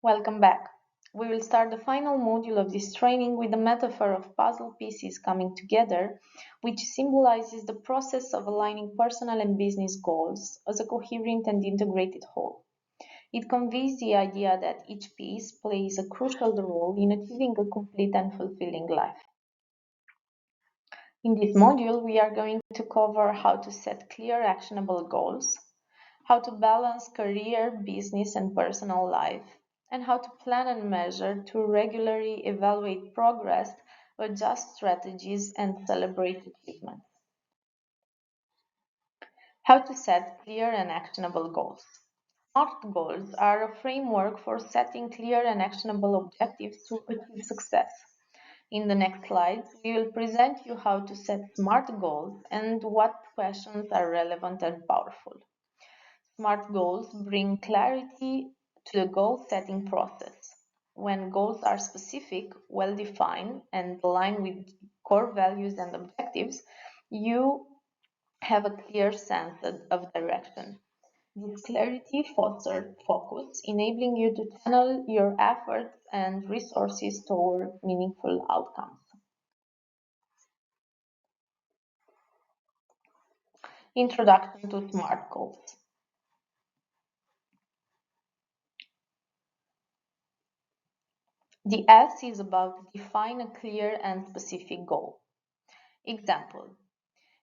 Welcome back. We will start the final module of this training with the metaphor of puzzle pieces coming together, which symbolizes the process of aligning personal and business goals as a coherent and integrated whole. It conveys the idea that each piece plays a crucial role in achieving a complete and fulfilling life. In this module, we are going to cover how to set clear, actionable goals, how to balance career, business, and personal life, and how to plan and measure to regularly evaluate progress, adjust strategies, and celebrate achievements. How to set clear and actionable goals. SMART goals are a framework for setting clear and actionable objectives to achieve success. In the next slides, we will present you how to set SMART goals and what questions are relevant and powerful. SMART goals bring clarity to the goal-setting process. When goals are specific, well-defined, and aligned with core values and objectives, you have a clear sense of direction. This clarity fosters focus, enabling you to channel your efforts and resources toward meaningful outcomes. Introduction to SMART goals. The S is about define a clear and specific goal. Example: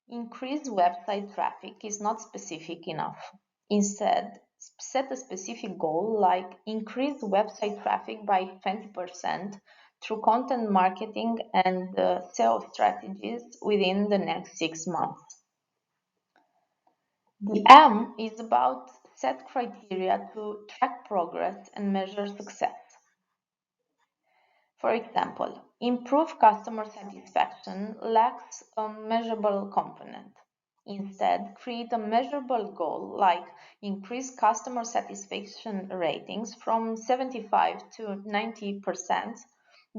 increased website traffic is not specific enough. Instead, set a specific goal like increase website traffic by 20% through content marketing and SEO strategies within the next 6 months. The M is about set criteria to track progress and measure success. For example, improve customer satisfaction lacks a measurable component. Instead, create a measurable goal like increase customer satisfaction ratings from 75 to 90%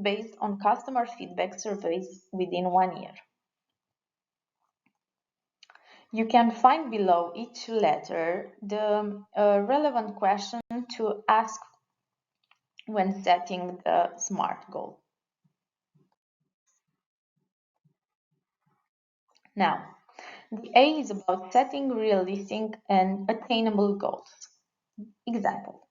based on customer feedback surveys within 1 year. You can find below each letter the relevant question to ask when setting the SMART goal. Now, the A is about setting realistic and attainable goals. Example: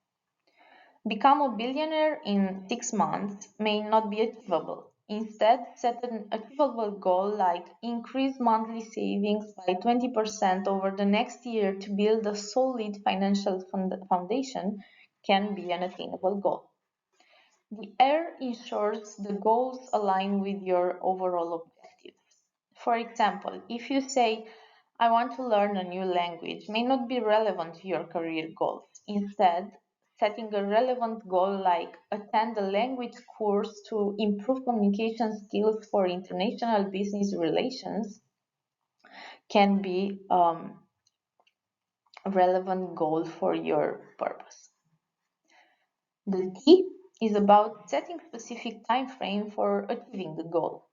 become a billionaire in 6 months may not be achievable. Instead, set an achievable goal like increase monthly savings by 20% over the next year to build a solid financial foundation can be an attainable goal. The R ensures the goals align with your overall objectives. For example, if you say, I want to learn a new language may not be relevant to your career goals. Instead, setting a relevant goal like attend a language course to improve communication skills for international business relations can be a relevant goal for your purpose. The T is about setting specific time frame for achieving the goal.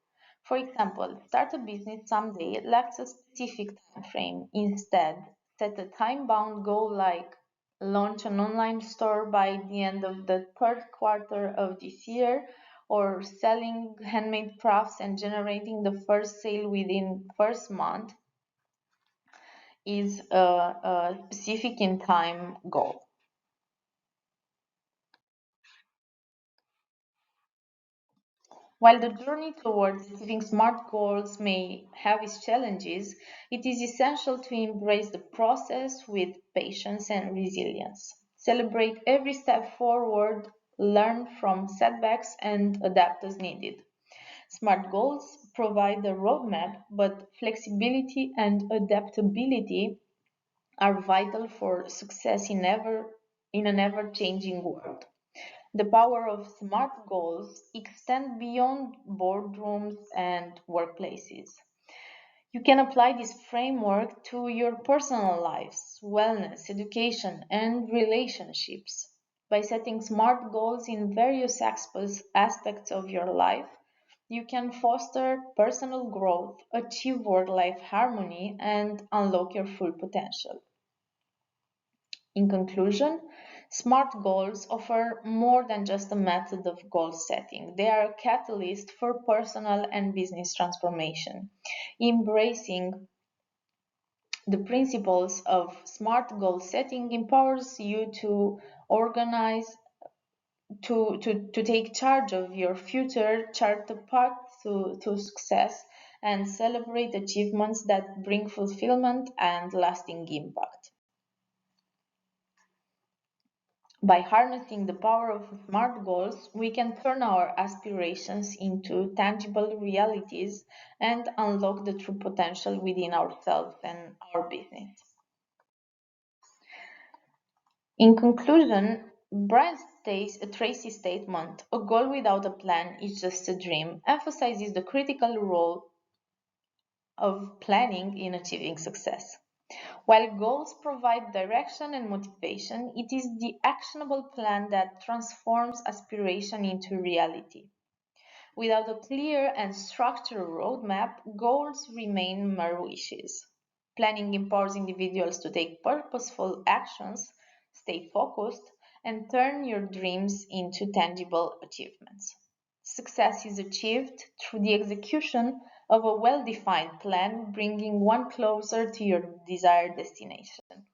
For example, start a business someday lacks a specific time frame. Instead, set a time-bound goal like launch an online store by the end of the third quarter of this year, or selling handmade crafts and generating the first sale within first month is a specific in time goal. While the journey towards achieving SMART goals may have its challenges, it is essential to embrace the process with patience and resilience. Celebrate every step forward, learn from setbacks, and adapt as needed. SMART goals provide a roadmap, but flexibility and adaptability are vital for success in an ever-changing world. The power of SMART goals extend beyond boardrooms and workplaces. You can apply this framework to your personal lives, wellness, education, and relationships. By setting SMART goals in various aspects of your life, you can foster personal growth, achieve work-life harmony, and unlock your full potential. In conclusion, SMART goals offer more than just a method of goal setting. They are a catalyst for personal and business transformation. Embracing the principles of SMART goal setting empowers you to organize, to take charge of your future, chart the path to success, and celebrate achievements that bring fulfillment and lasting impact. By harnessing the power of SMART goals, we can turn our aspirations into tangible realities and unlock the true potential within ourselves and our business. In conclusion, Brian Tracy's statement, "A goal without a plan is just a dream," emphasizes the critical role of planning in achieving success. While goals provide direction and motivation, it is the actionable plan that transforms aspiration into reality. Without a clear and structured roadmap, goals remain mere wishes. Planning empowers individuals to take purposeful actions, stay focused, and turn your dreams into tangible achievements. Success is achieved through the execution of a well-defined plan, bringing one closer to your desired destination.